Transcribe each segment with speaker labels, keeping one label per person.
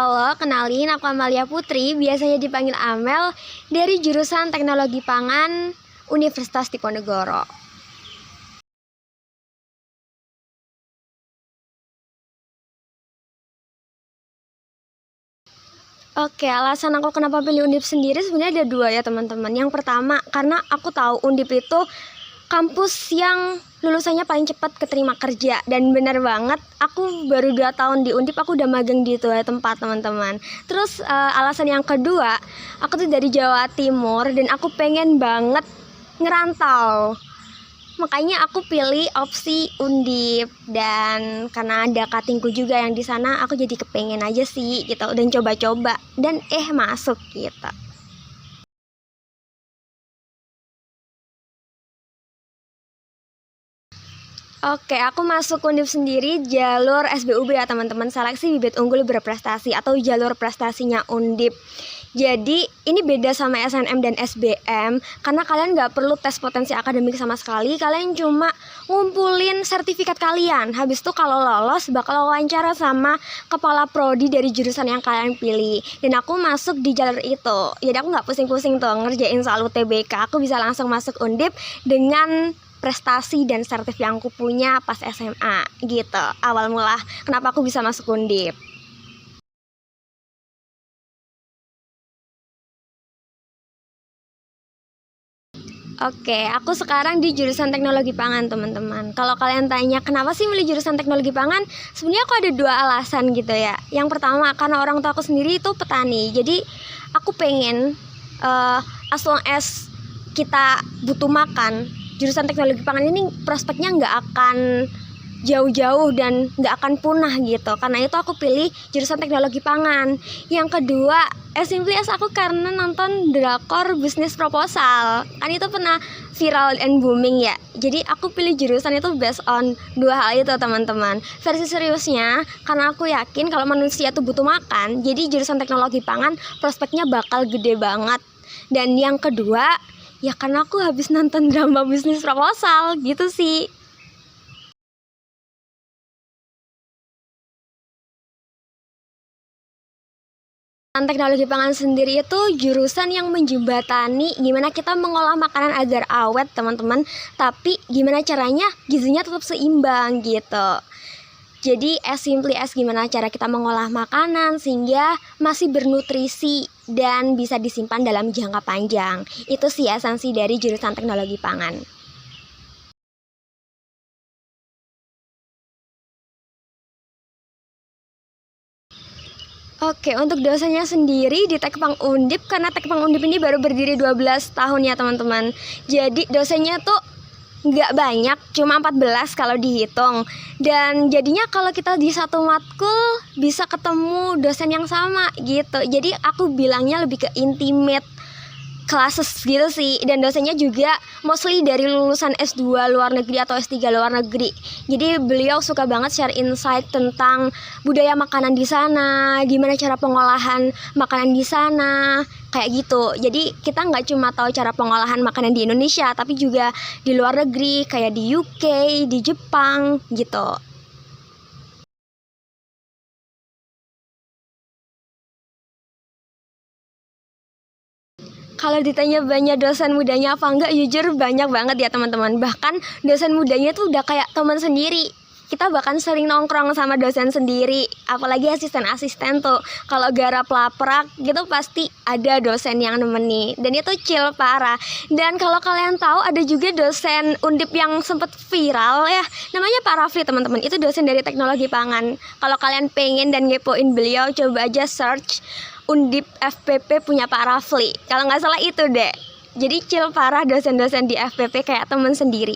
Speaker 1: Halo, kenalin aku Amalia Putri, biasanya dipanggil Amel, dari jurusan Teknologi Pangan Universitas Diponegoro. Oke, alasan aku kenapa pilih Undip sendiri sebenarnya ada dua ya teman-teman. Yang pertama, karena aku tahu Undip itu kampus yang lulusannya paling cepat keterima kerja. Dan benar banget, aku baru 2 tahun di Undip, aku udah magang di dua tempat teman-teman. Terus alasan yang kedua, aku tuh dari Jawa Timur dan aku pengen banget ngerantau. Makanya aku pilih opsi Undip, dan karena ada katingku juga yang di sana, aku jadi kepengen aja sih gitu dan coba-coba dan masuk gitu. Oke, aku masuk Undip sendiri jalur SBUB ya teman-teman, seleksi bibit unggul berprestasi atau jalur prestasinya Undip. Jadi ini beda sama SNM dan SBM karena kalian nggak perlu tes potensi akademik sama sekali, kalian cuma ngumpulin sertifikat kalian. Habis itu kalau lolos bakal wawancara sama kepala prodi dari jurusan yang kalian pilih. Dan aku masuk di jalur itu, jadi aku nggak pusing-pusing tuh ngerjain soal UTBK, aku bisa langsung masuk Undip dengan prestasi dan sertif yang aku punya pas SMA gitu. Awal mula kenapa aku bisa masuk Undip. Oke, aku sekarang di jurusan teknologi pangan teman-teman. Kalau kalian tanya kenapa sih milih jurusan teknologi pangan, sebenarnya aku ada dua alasan gitu ya. Yang pertama karena orang tua aku sendiri itu petani, jadi aku pengen as long as kita butuh makan, jurusan teknologi pangan ini prospeknya nggak akan jauh-jauh dan nggak akan punah gitu. Karena itu aku pilih jurusan teknologi pangan. Yang kedua, simply as aku karena nonton drakor bisnis proposal, kan itu pernah viral and booming ya. Jadi aku pilih jurusan itu based on dua hal itu teman-teman. Versi seriusnya karena aku yakin kalau manusia tuh butuh makan, jadi jurusan teknologi pangan prospeknya bakal gede banget. Dan yang kedua ya karena aku habis nonton drama bisnis proposal gitu sih. Teknologi pangan sendiri itu jurusan yang menjembatani gimana kita mengolah makanan agar awet teman-teman, tapi gimana caranya gizinya tetap seimbang gitu. Jadi as simply as gimana cara kita mengolah makanan sehingga masih bernutrisi dan bisa disimpan dalam jangka panjang. Itu sih esensi dari jurusan teknologi pangan. Oke, untuk dosennya sendiri di Tekpang Undip, karena Tekpang Undip ini baru berdiri 12 tahun ya teman-teman. Jadi dosennya tuh nggak banyak, cuma 14 kalau dihitung. Dan jadinya kalau kita di satu matkul bisa ketemu dosen yang sama gitu. Jadi aku bilangnya lebih ke intimate classes gitu sih. Dan dosennya juga mostly dari lulusan S2 luar negeri atau S3 luar negeri. Jadi beliau suka banget share insight tentang budaya makanan di sana, gimana cara pengolahan makanan di sana, kayak gitu. Jadi kita nggak cuma tahu cara pengolahan makanan di Indonesia, tapi juga di luar negeri kayak di UK, di Jepang gitu. Kalau ditanya banyak dosen mudanya apa enggak, jujur banyak banget ya teman-teman. Bahkan dosen mudanya tuh udah kayak teman sendiri. Kita bahkan sering nongkrong sama dosen sendiri, apalagi asisten-asisten tuh. Kalau garap laprak gitu pasti ada dosen yang nemeni. Dan itu chill parah. Dan kalau kalian tahu ada juga dosen Undip yang sempet viral ya, namanya Pak Rafli teman-teman. Itu dosen dari teknologi pangan. Kalau kalian pengen dan ngepoin beliau, coba aja search Undip FPP punya Pak Rafli. Kalau nggak salah itu deh. Jadi chill parah dosen-dosen di FPP kayak temen sendiri.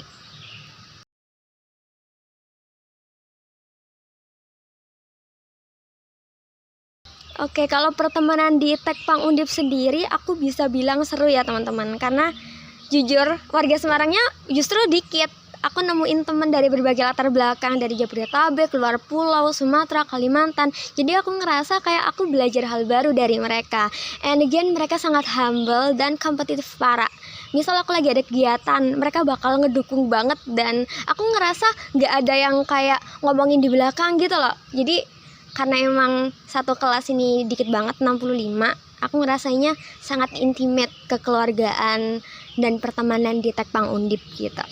Speaker 1: Oke, kalau pertemanan di Tekpang Undip sendiri aku bisa bilang seru ya teman-teman. Karena jujur warga Semarangnya justru dikit. Aku nemuin temen dari berbagai latar belakang, dari Jabodetabek, luar pulau, Sumatera, Kalimantan. Jadi aku ngerasa kayak aku belajar hal baru dari mereka. And again, mereka sangat humble dan kompetitif parah. Misal aku lagi ada kegiatan, mereka bakal ngedukung banget. Dan aku ngerasa gak ada yang kayak ngomongin di belakang gitu loh. Jadi karena emang satu kelas ini dikit banget 65, aku ngerasanya sangat intimate kekeluargaan dan pertemanan di Tekpang Undip gitu.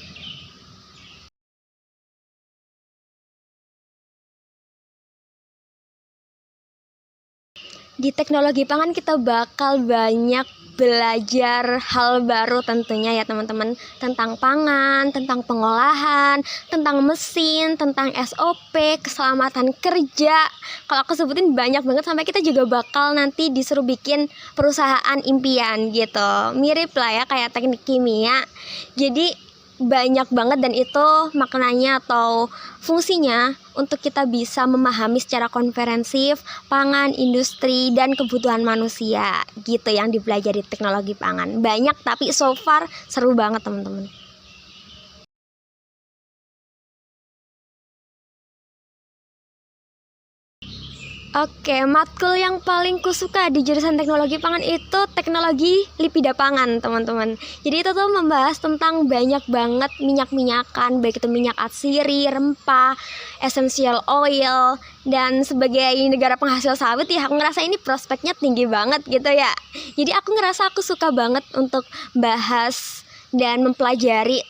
Speaker 1: Di teknologi pangan kita bakal banyak belajar hal baru tentunya ya teman-teman, tentang pangan, tentang pengolahan, tentang mesin, tentang SOP, keselamatan kerja. Kalau aku sebutin banyak banget, sampai kita juga bakal nanti disuruh bikin perusahaan impian gitu. Mirip lah ya kayak teknik kimia. Jadi banyak banget, dan itu maknanya atau fungsinya untuk kita bisa memahami secara komprehensif pangan, industri, dan kebutuhan manusia gitu yang dipelajari teknologi pangan. Banyak tapi so far seru banget teman-teman. Oke, matkul yang paling kusuka di jurusan teknologi pangan itu teknologi lipida pangan, teman-teman. Jadi itu tuh membahas tentang banyak banget minyak-minyakan, baik itu minyak atsiri, rempah, essential oil, dan sebagai negara penghasil sawit ya, aku ngerasa ini prospeknya tinggi banget gitu ya. Jadi aku ngerasa aku suka banget untuk bahas dan mempelajari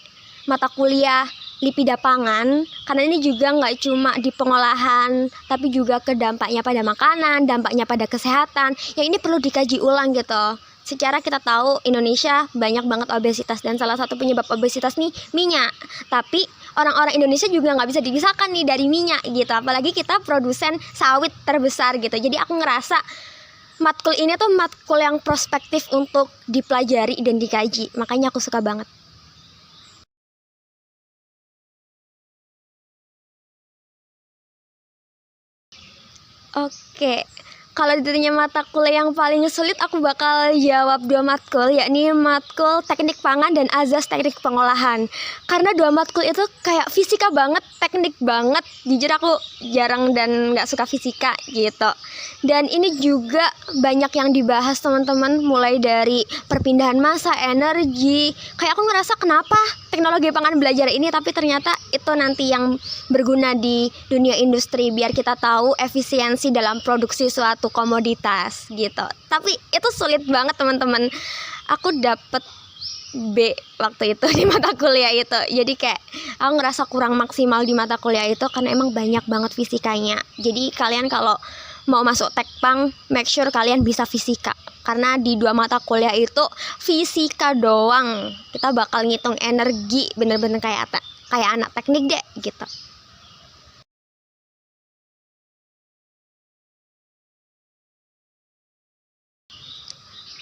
Speaker 1: mata kuliah lipida pangan, karena ini juga nggak cuma di pengolahan, tapi juga ke dampaknya pada makanan, dampaknya pada kesehatan, yang ini perlu dikaji ulang gitu. Secara kita tahu Indonesia banyak banget obesitas, dan salah satu penyebab obesitas nih minyak. Tapi orang-orang Indonesia juga nggak bisa dipisahkan nih dari minyak gitu, apalagi kita produsen sawit terbesar gitu. Jadi aku ngerasa matkul ini tuh matkul yang prospektif untuk dipelajari dan dikaji, makanya aku suka banget. Oke, kalau ditanya mata kuliah yang paling sulit, aku bakal jawab dua matkul, yakni matkul teknik pangan dan azas teknik pengolahan. Karena dua matkul itu kayak fisika banget, teknik banget. Jujur aku jarang dan nggak suka fisika gitu. Dan ini juga banyak yang dibahas teman-teman, mulai dari perpindahan massa, energi. Kayak aku ngerasa kenapa teknologi pangan belajar ini, tapi ternyata itu nanti yang berguna di dunia industri, biar kita tahu efisiensi dalam produksi suatu komoditas gitu. Tapi itu sulit banget teman-teman. Aku dapet B waktu itu di mata kuliah itu. Jadi kayak aku ngerasa kurang maksimal di mata kuliah itu karena emang banyak banget fisikanya. Jadi kalian kalau mau masuk Tekpang, make sure kalian bisa fisika. Karena di dua mata kuliah itu fisika doang. Kita bakal ngitung energi bener-bener kayak anak teknik deh gitu.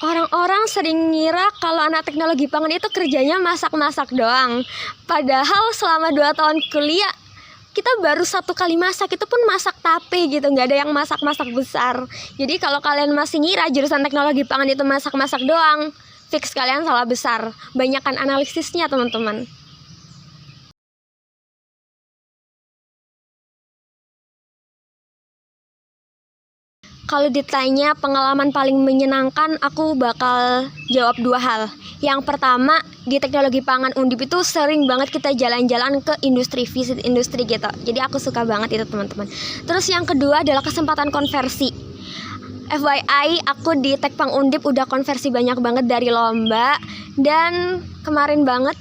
Speaker 1: Orang-orang sering ngira kalau anak teknologi pangan itu kerjanya masak-masak doang. Padahal selama 2 tahun kuliah, kita baru 1 kali masak, itu pun masak tape gitu, nggak ada yang masak-masak besar. Jadi kalau kalian masih ngira jurusan teknologi pangan itu masak-masak doang, fix kalian salah besar. Banyakan analisisnya teman-teman. Kalau ditanya pengalaman paling menyenangkan, aku bakal jawab 2 hal. Yang pertama, di teknologi pangan Undip itu sering banget kita jalan-jalan ke industri, visit industri gitu. Jadi aku suka banget itu teman-teman. Terus yang kedua adalah kesempatan konversi. FYI, aku di Tekpang Undip udah konversi banyak banget dari lomba. Dan kemarin banget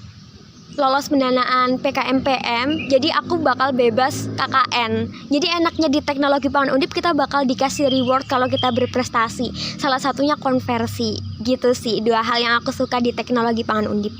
Speaker 1: lolos pendanaan PKMPM, jadi aku bakal bebas KKN. Jadi enaknya di teknologi pangan Undip kita bakal dikasih reward kalau kita berprestasi. Salah satunya konversi. Gitu sih 2 hal yang aku suka di teknologi pangan Undip.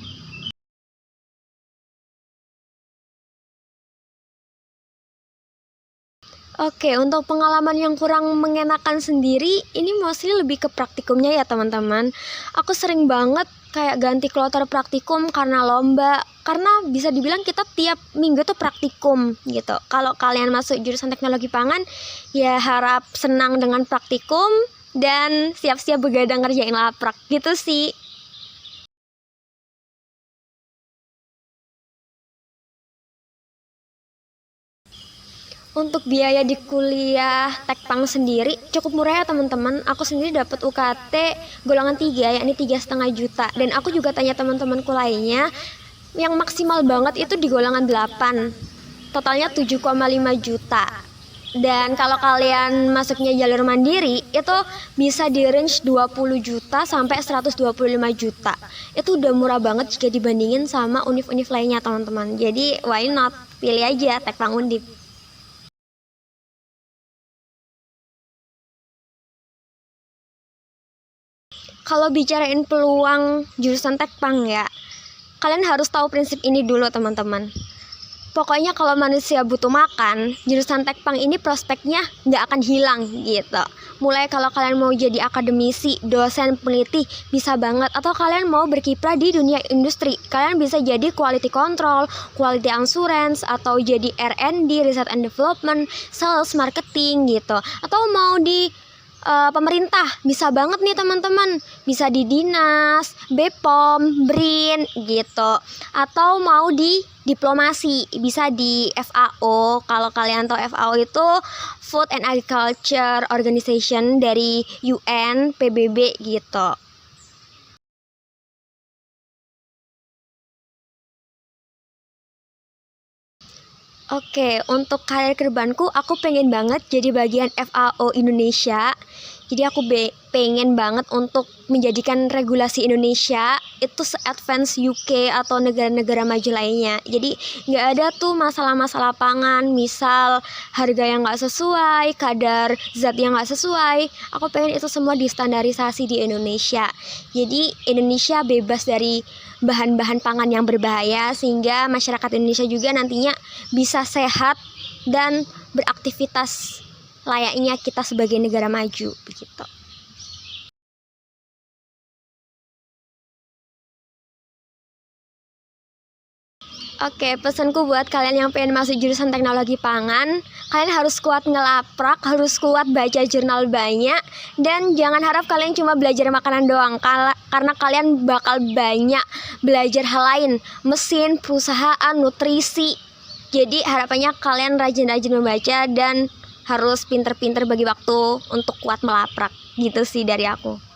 Speaker 1: Oke, untuk pengalaman yang kurang mengenakan sendiri, ini mostly lebih ke praktikumnya ya teman-teman. Aku sering banget kayak ganti kloter praktikum karena lomba. Karena bisa dibilang kita tiap minggu tuh praktikum gitu. Kalau kalian masuk jurusan teknologi pangan, ya harap senang dengan praktikum dan siap-siap begadang ngerjain laprak gitu sih. Untuk biaya di kuliah Tekpang sendiri cukup murah ya teman-teman. Aku sendiri dapat UKT golongan 3, yakni 3,5 juta. Dan aku juga tanya teman-temanku lainnya, yang maksimal banget itu di golongan 8. Totalnya 7,5 juta. Dan kalau kalian masuknya jalur mandiri, itu bisa di range 20 juta sampai 125 juta. Itu udah murah banget jika dibandingin sama univ-univ lainnya, teman-teman. Jadi, why not? Pilih aja Tekpang Undip. Kalau bicarain peluang jurusan Tekpang ya, kalian harus tahu prinsip ini dulu, teman-teman. Pokoknya kalau manusia butuh makan, jurusan Tekpang ini prospeknya nggak akan hilang gitu. Mulai kalau kalian mau jadi akademisi, dosen, peneliti, bisa banget. Atau kalian mau berkiprah di dunia industri, kalian bisa jadi quality control, quality assurance, atau jadi R&D, research and development, sales, marketing gitu. Atau mau di pemerintah, bisa banget nih teman-teman, bisa di dinas, BPOM, BRIN gitu. Atau mau di diplomasi, bisa di FAO. Kalau kalian tahu FAO itu Food and Agriculture Organization dari UN, PBB gitu. Oke, untuk karir kedepanku, aku pengen banget jadi bagian FAO Indonesia. Jadi aku pengen banget untuk menjadikan regulasi Indonesia itu se-advance UK atau negara-negara maju lainnya. Jadi nggak ada tuh masalah-masalah pangan, misal harga yang nggak sesuai, kadar zat yang nggak sesuai. Aku pengen itu semua distandarisasi di Indonesia. Jadi Indonesia bebas dari bahan-bahan pangan yang berbahaya, sehingga masyarakat Indonesia juga nantinya bisa sehat dan beraktivitas layaknya kita sebagai negara maju begitu. Oke, pesanku buat kalian yang pengen masuk jurusan teknologi pangan, kalian harus kuat ngelaprak, harus kuat baca jurnal banyak, dan jangan harap kalian cuma belajar makanan doang, karena kalian bakal banyak belajar hal lain, mesin, perusahaan, nutrisi. Jadi harapannya kalian rajin-rajin membaca dan harus pinter-pinter bagi waktu untuk kuat melaprak. Gitu sih dari aku.